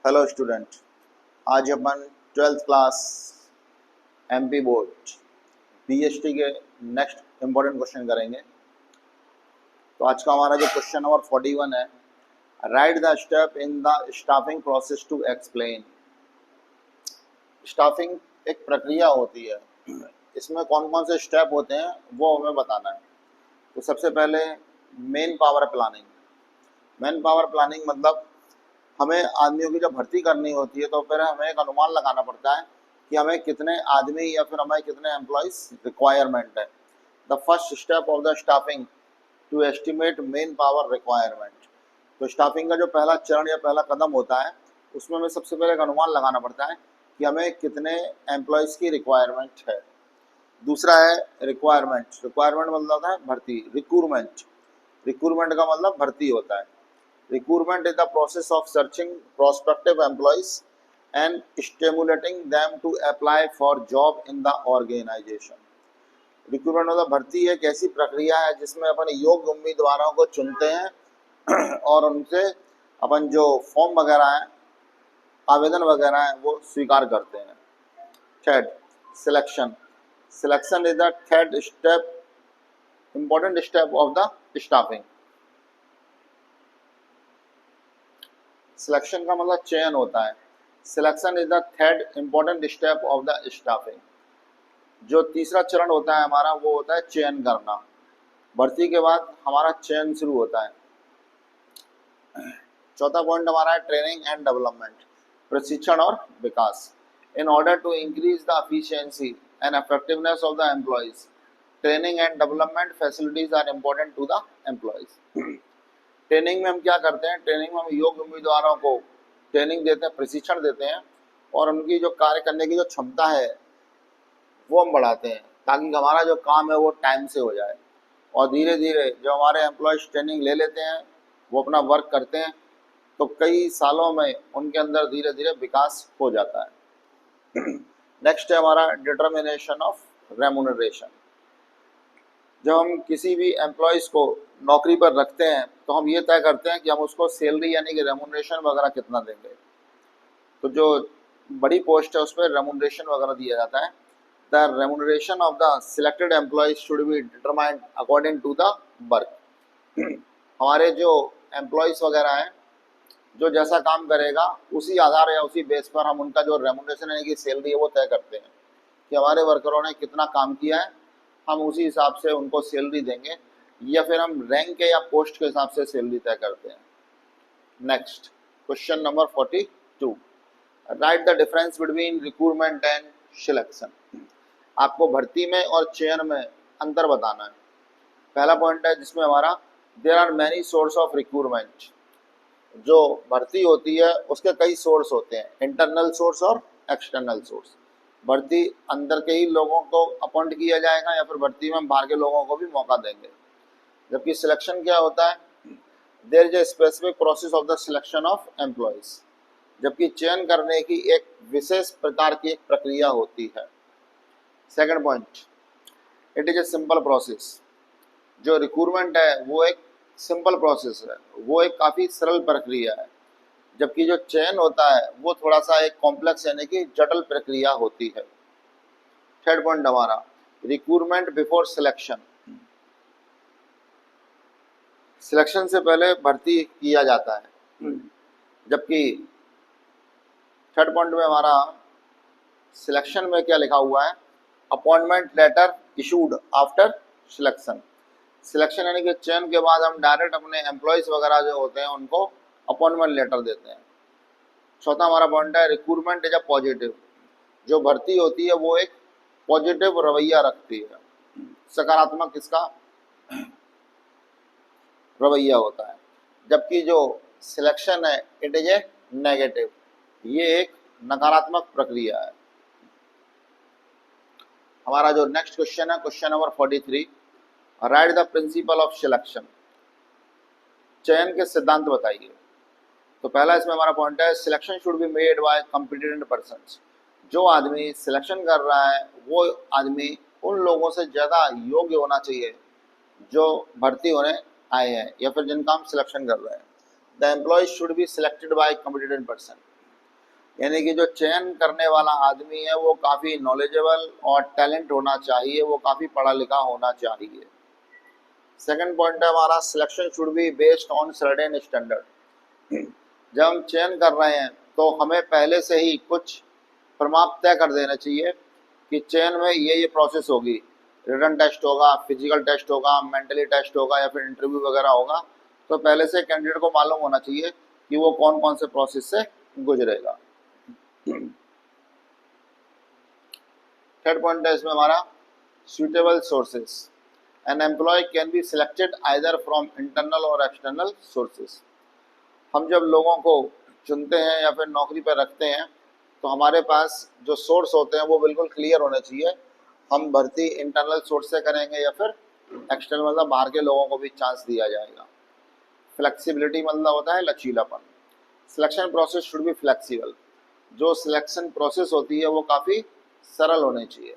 Hello student, आज अपन 12th class MP board BST के next important question करेंगे। तो आज का हमारा जो क्वेश्चन नंबर 41 है, write the step in the staffing process to explain. Staffing एक प्रक्रिया होती है, इसमें कौन कौन से स्टेप होते हैं वो हमें बताना है। तो सबसे पहले main power planning. Main power planning मतलब हमें आदमियों की जब भर्ती करनी होती है तो फिर हमें एक अनुमान लगाना पड़ता है कि हमें कितने आदमी या फिर हमें कितने एम्प्लॉयज रिक्वायरमेंट है। The first step of the staffing to estimate manpower requirement. तो स्टाफिंग का जो पहला चरण या पहला कदम होता है, उसमें हमें सबसे पहले एक अनुमान लगाना पड़ता है कि हमें कितने एम्प्लॉयज की रिक्वायरमेंट है। दूसरा है रिक्वायरमेंट। रिक्वायरमेंट मतलब होता है भर्ती। रिक्रूटमेंट, रिक्रूटमेंट का मतलब भर्ती होता है। Recruitment is the process of searching prospective employees and stimulating them to apply for job in the organization. Recruitment मतलब भर्ती एक ऐसी प्रक्रिया है जिसमें अपन योग्य उम्मीदवारों को चुनते हैं और उनसे अपन जो फॉर्म वगैरह हैं, आवेदन वगैरह हैं, वो स्वीकार करते हैं। Third, selection. Selection is the third step, important step of the staffing. Selection का मतलब चयन होता है। Selection is the third important step of the staffing. जो तीसरा चरण होता है हमारा, वो होता है चयन करना। भर्ती के बाद हमारा चयन शुरू होता है। चौथा पॉइंट हमारा है ट्रेनिंग एंड डेवलपमेंट, प्रशिक्षण और विकास। In order to increase the efficiency and effectiveness of the employees, training and development facilities are important to the employees. Training में हम क्या करते हैं? ट्रेनिंग में हम योग्य उम्मीदवारों को ट्रेनिंग देते हैं, प्रशिक्षण देते हैं और उनकी जो कार्य करने की जो क्षमता है वो हम बढ़ाते हैं, ताकि हमारा जो काम है वो टाइम से हो जाए। और धीरे धीरे जो हमारे एम्प्लॉयज ट्रेनिंग ले लेते हैं, वो अपना वर्क करते हैं, तो कई सालों में उनके अंदर धीरे धीरे विकास हो जाता है। नेक्स्ट है हमारा डिटर्मिनेशन ऑफ रेम्यूनरेशन। जब हम किसी भी एम्प्लॉयज़ को नौकरी पर रखते हैं तो हम ये तय करते हैं कि हम उसको सैलरी यानी कि रेम्यूनरेशन वगैरह कितना देंगे। तो जो बड़ी पोस्ट है उस पर रेम्यूनरेशन वगैरह दिया जाता है। The remuneration of the selected employees should be determined according to the work. हमारे जो एम्प्लॉयज़ वगैरह हैं, जो जैसा काम करेगा उसी आधार या उसी बेस पर हम उनका जो रेम्यूनरेशन यानी कि सैलरी है वो तय करते हैं कि हमारे वर्करों ने कितना काम किया है, हम उसी हिसाब से उनको सैलरी देंगे, या फिर हम रैंक के या पोस्ट के हिसाब से सैलरी तय करते हैं। Next question number 42, right the difference between recruitment and selection. आपको भर्ती में और चयन में अंतर बताना है। पहला पॉइंट है जिसमें हमारा there are many source of recruitment. जो भर्ती होती है उसके कई सोर्स होते हैं, इंटरनल सोर्स और एक्सटर्नल सोर्स। भर्ती अंदर के ही लोगों को अपॉइंट किया जाएगा या फिर भर्ती में हम बाहर के लोगों को भी मौका देंगे। जबकि सिलेक्शन क्या होता है? There is a specific process of the selection of employees. जबकि चयन करने की एक विशेष प्रकार की एक प्रक्रिया होती है। Second point, it is a simple process. जो रिक्रूटमेंट है वो एक सिंपल प्रोसेस है, वो एक काफ़ी सरल प्रक्रिया है। जबकि जो चयन होता है वो थोड़ा सा एक कॉम्प्लेक्स यानी कि जटिल प्रक्रिया होती है। थर्ड पॉइंट हमारा रिक्रूटमेंट बिफोर सिलेक्शन। सिलेक्शन से पहले भर्ती किया जाता है। जबकि थर्ड पॉइंट में हमारा सिलेक्शन में क्या लिखा हुआ है? Appointment letter issued after selection. Selection यानी कि चयन के बाद हम डायरेक्ट अपने एम्प्लॉयज वगैरह जो होते हैं उनको अपॉइंटमेंट लेटर देते हैं। चौथा हमारा पॉइंट है रिक्रूटमेंट इज अ पॉजिटिव। जो भर्ती होती है वो एक पॉजिटिव रवैया रखती है, सकारात्मक इसका रवैया होता है। जबकि जो सिलेक्शन है इट इज ए नेगेटिव, ये एक नकारात्मक प्रक्रिया है। हमारा जो नेक्स्ट क्वेश्चन है question number 43, right the principle of selection. चयन के सिद्धांत बताइए। तो पहला इसमें हमारा पॉइंट है selection should be made by competent persons. जो आदमी सिलेक्शन कर रहा है वो आदमी उन लोगों से ज़्यादा योग्य होना चाहिए जो भर्ती होने आए हैं या फिर जिनका हम सिलेक्शन कर रहे हैं। The employee should be selected by competent person. यानी कि जो चयन करने वाला आदमी है वो काफ़ी नॉलेजेबल और टैलेंट होना चाहिए, वो काफ़ी पढ़ा लिखा होना चाहिए। सेकंड पॉइंट है हमारा selection should be based on certain standard. जब हम चयन कर रहे हैं तो हमें पहले से ही कुछ प्रमाप तय कर देना चाहिए कि चयन में ये प्रोसेस होगी, रिटन टेस्ट होगा, फिजिकल टेस्ट होगा, मेंटली टेस्ट होगा या फिर इंटरव्यू वगैरह होगा। तो पहले से कैंडिडेट को मालूम होना चाहिए कि वो कौन कौन से प्रोसेस से गुजरेगा। थर्ड पॉइंट है इसमें हमारा suitable sources. An employee can be selected either from internal or external sources. हम जब लोगों को चुनते हैं या फिर नौकरी पर रखते हैं तो हमारे पास जो सोर्स होते हैं वो बिल्कुल क्लियर होने चाहिए। हम भर्ती इंटरनल सोर्स से करेंगे या फिर एक्सटर्नल, मतलब बाहर के लोगों को भी चांस दिया जाएगा। फ्लेक्सिबिलिटी मतलब होता है लचीलापन। Selection process should be flexible. जो सिलेक्शन प्रोसेस होती है वो काफ़ी सरल होनी चाहिए।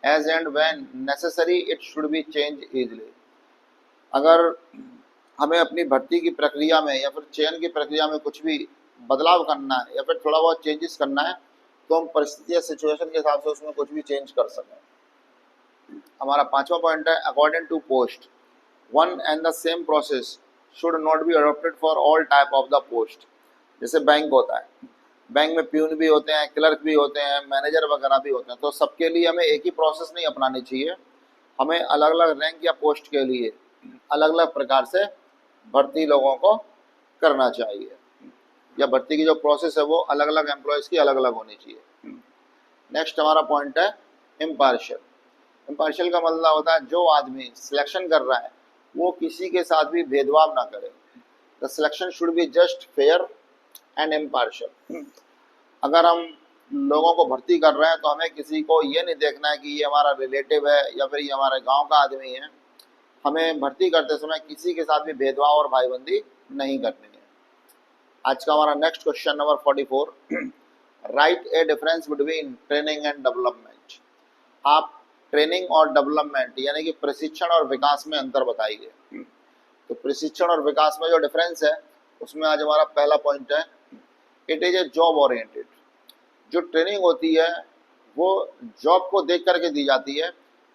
As and when necessary it should be change easily. अगर हमें अपनी भर्ती की प्रक्रिया में या फिर चयन की प्रक्रिया में कुछ भी बदलाव करना है या फिर थोड़ा बहुत चेंजेस करना है तो हम परिस्थिति या सिचुएशन के हिसाब से उसमें कुछ भी चेंज कर सकें। हमारा पांचवा पॉइंट है according to post one and the same process should not be adopted for all type of the post. जैसे बैंक होता है, बैंक में प्यून भी होते हैं, क्लर्क भी होते हैं, मैनेजर वगैरह भी होते हैं, तो सबके लिए हमें एक ही प्रोसेस नहीं अपनानी चाहिए। हमें अलग अलग रैंक या पोस्ट के लिए अलग अलग प्रकार से भर्ती लोगों को करना चाहिए, या भर्ती की जो प्रोसेस है वो अलग अलग एम्प्लॉयज़ की अलग अलग होनी चाहिए। नेक्स्ट हमारा पॉइंट है इम्पार्शियल। इम्पार्शियल का मतलब होता है जो आदमी सिलेक्शन कर रहा है वो किसी के साथ भी भेदभाव ना करे। The selection should be just fair and impartial. अगर हम लोगों को भर्ती कर रहे हैं तो हमें किसी को ये नहीं देखना है कि ये हमारा रिलेटिव है या फिर ये हमारे गांव का आदमी है। हमें भर्ती करते समय किसी के साथ भी भेदभाव और भाईबंदी नहीं करनी है। आज का हमारा next question number 44, right A difference between training and development. आप ट्रेनिंग और डेवलपमेंट यानी कि प्रशिक्षण और विकास में अंतर बताइए। तो प्रशिक्षण और विकास में जो डिफरेंस है उसमें आज हमारा पहला पॉइंट है it is A job oriented. जो ट्रेनिंग होती है वो जॉब को देख करके दी जाती है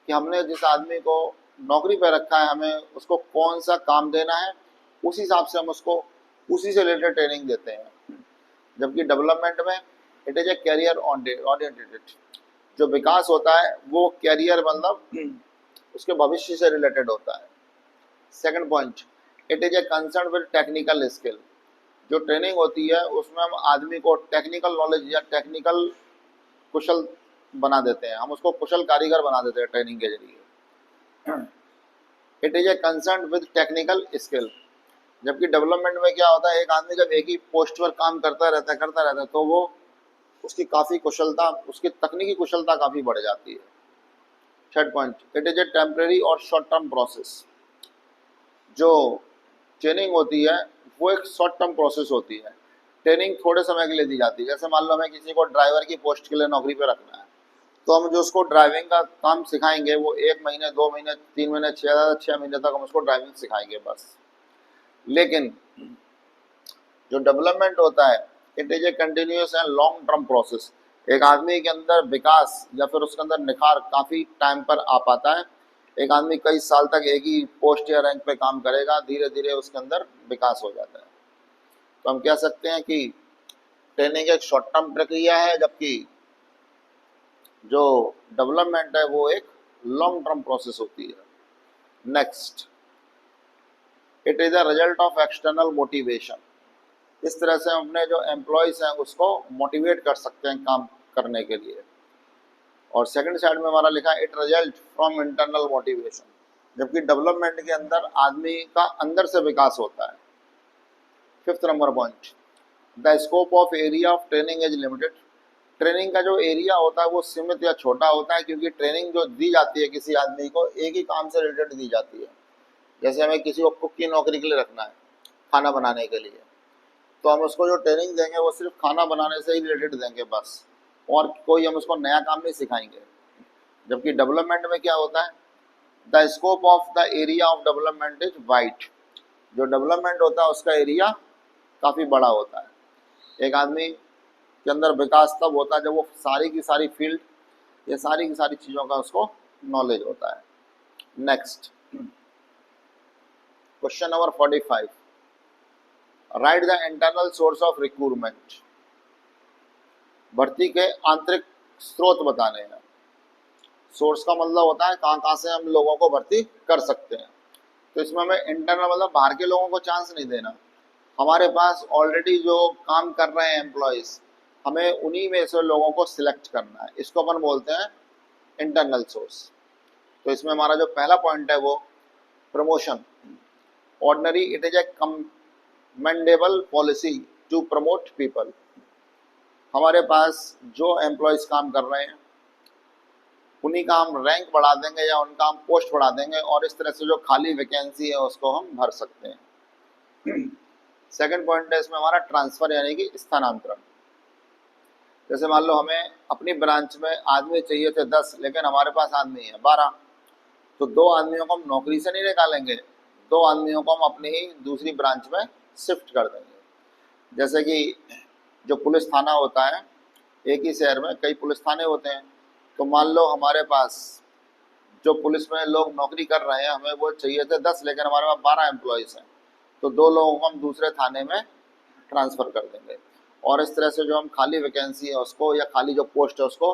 कि हमने जिस आदमी को नौकरी पर रखा है हमें उसको कौन सा काम देना है, उस हिसाब से हम उसको उसी से रिलेटेड ट्रेनिंग देते हैं। जबकि डेवलपमेंट में it is a career oriented. जो विकास होता है वो कैरियर मतलब उसके भविष्य से रिलेटेड होता है। Second point, it is a concern with technical skill. जो ट्रेनिंग होती है उसमें हम आदमी को टेक्निकल नॉलेज या टेक्निकल कुशल बना देते हैं, हम उसको कुशल कारीगर बना देते हैं ट्रेनिंग के जरिए। It is a concern with technical skill. जबकि डेवलपमेंट में क्या होता है, एक आदमी जब एक ही पोस्ट पर काम करता रहता है तो वो उसकी काफ़ी कुशलता, उसकी तकनीकी कुशलता काफ़ी बढ़ जाती है। Third point, it is A temporary और शॉर्ट टर्म प्रोसेस। जो ट्रेनिंग होती है वो एक शॉर्ट टर्म प्रोसेस होती है। ट्रेनिंग थोड़े समय के लिए दी जाती है। जैसे मान लो हमें किसी को ड्राइवर की पोस्ट के लिए नौकरी पे रखना है तो हम जो उसको ड्राइविंग का काम सिखाएंगे वो 1 महीने 2 महीने 3 महीने 6 महीने तक हम उसको ड्राइविंग सिखाएंगे बस। लेकिन जो डेवलपमेंट होता है it is a continuous and long term process. एक आदमी के अंदर विकास या फिर उसके अंदर निखार काफ़ी टाइम पर आ पाता है। एक आदमी कई साल तक एक ही पोस्ट या रैंक पे काम करेगा, धीरे धीरे उसके अंदर विकास हो जाता है। तो हम कह सकते हैं कि ट्रेनिंग एक शॉर्ट टर्म प्रक्रिया है जबकि जो डेवलपमेंट है वो एक लॉन्ग टर्म प्रोसेस होती है। Next, it is a result of external motivation. इस तरह से हम अपने जो एम्प्लॉयज़ हैं उसको मोटिवेट कर सकते हैं काम करने के लिए। और सेकंड साइड में हमारा लिखा है it result from internal motivation. जबकि डेवलपमेंट के अंदर आदमी का अंदर से विकास होता है। Fifth number point, the scope of area of training is limited. Training का जो एरिया होता है वो सीमित या छोटा होता है क्योंकि ट्रेनिंग जो दी जाती है किसी आदमी को एक ही काम से रिलेटेड दी जाती है। जैसे हमें किसी को कुक की नौकरी के लिए रखना है, खाना बनाने के लिए, तो हम उसको जो ट्रेनिंग देंगे वो सिर्फ खाना बनाने से ही रिलेटेड देंगे बस, और कोई हम उसको नया काम नहीं सिखाएंगे। जबकि डेवलपमेंट में क्या होता है, the scope of the area of development is wide. जो डेवलपमेंट होता है उसका एरिया काफ़ी बड़ा होता है। एक आदमी के अंदर विकास तब होता है जब वो सारी की सारी फील्ड, ये सारी की सारी चीज़ों का उसको नॉलेज होता है। Next question number 45, right the internal source of recruitment. भर्ती के आंतरिक स्रोत बताने हैं। सोर्स का मतलब होता है कहाँ कहाँ से हम लोगों को भर्ती कर सकते हैं। तो इसमें हमें इंटरनल मतलब बाहर के लोगों को चांस नहीं देना, हमारे पास ऑलरेडी जो काम कर रहे हैं एम्प्लॉयज़, हमें उन्हीं में से लोगों को सिलेक्ट करना है, इसको अपन बोलते हैं इंटरनल सोर्स। तो इसमें हमारा जो पहला पॉइंट है वो promotion. Ordinary it is a commendable policy to promote people. हमारे पास जो एम्प्लॉयज़ काम कर रहे हैं उन्हीं का हम रैंक बढ़ा देंगे या उनका हम पोस्ट बढ़ा देंगे और इस तरह से जो खाली वैकेंसी है उसको हम भर सकते हैं। सेकंड पॉइंट है इसमें हमारा ट्रांसफ़र यानी कि स्थानांतरण। जैसे मान लो हमें अपनी ब्रांच में आदमी चाहिए थे 10, लेकिन हमारे पास आदमी है 12, तो 2 आदमियों को हम नौकरी से नहीं निकालेंगे, 2 आदमियों को हम अपनी ही दूसरी ब्रांच में शिफ्ट कर देंगे। जैसे कि जो पुलिस थाना होता है, एक ही शहर में कई पुलिस थाने होते हैं, तो मान लो हमारे पास जो पुलिस में लोग नौकरी कर रहे हैं, हमें वो चाहिए थे 10, लेकिन हमारे पास 12 एम्प्लॉयज़ हैं, तो 2 लोगों को हम दूसरे थाने में ट्रांसफ़र कर देंगे और इस तरह से जो हम खाली वैकेंसी है उसको या खाली जो पोस्ट है उसको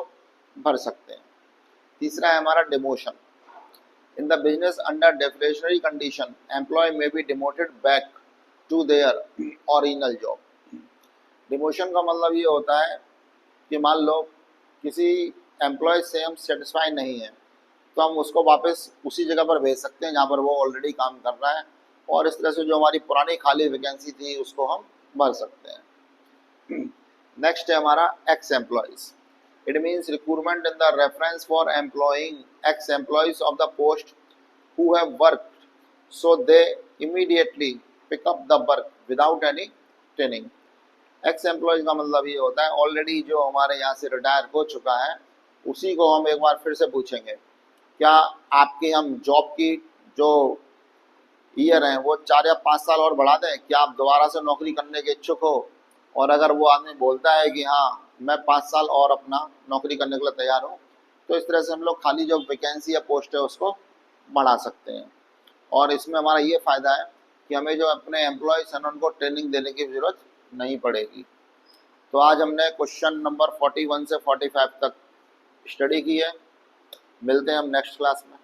भर सकते हैं। तीसरा है हमारा demotion. In the business under discretionary condition employee may be demoted back to their original job. Demotion का मतलब ये होता है कि मान लो किसी एम्प्लॉय से हम सेटिस्फाई नहीं हैं, तो हम उसको वापस उसी जगह पर भेज सकते हैं जहाँ पर वो ऑलरेडी काम कर रहा है और इस तरह से जो हमारी पुरानी खाली वैकेंसी थी उसको हम भर सकते हैं। नेक्स्ट है हमारा ex employees. It means recruitment in the reference for employing ex employees of the post who have worked so they immediately pick up the work without any training. Ex employees का मतलब ये होता है already जो हमारे यहाँ से retire हो चुका है उसी को हम एक बार फिर से पूछेंगे, क्या आपके हम जॉब की जो ईयर हैं वो 4 या 5 साल और बढ़ा दें, क्या आप दोबारा से नौकरी करने के इच्छुक हो? और अगर वो आदमी बोलता है कि हाँ मैं 5 साल और अपना नौकरी करने के लिए तैयार हूँ, तो इस तरह से हम लोग खाली जो वैकेंसी या पोस्ट है उसको बढ़ा सकते हैं। और इसमें हमारा ये फ़ायदा है कि हमें जो अपने एम्प्लॉयज़ हैं उनको ट्रेनिंग देने की ज़रूरत नहीं पड़ेगी। तो आज हमने क्वेश्चन नंबर 41 से 45 तक स्टडी की है। मिलते हैं हम नेक्स्ट क्लास में।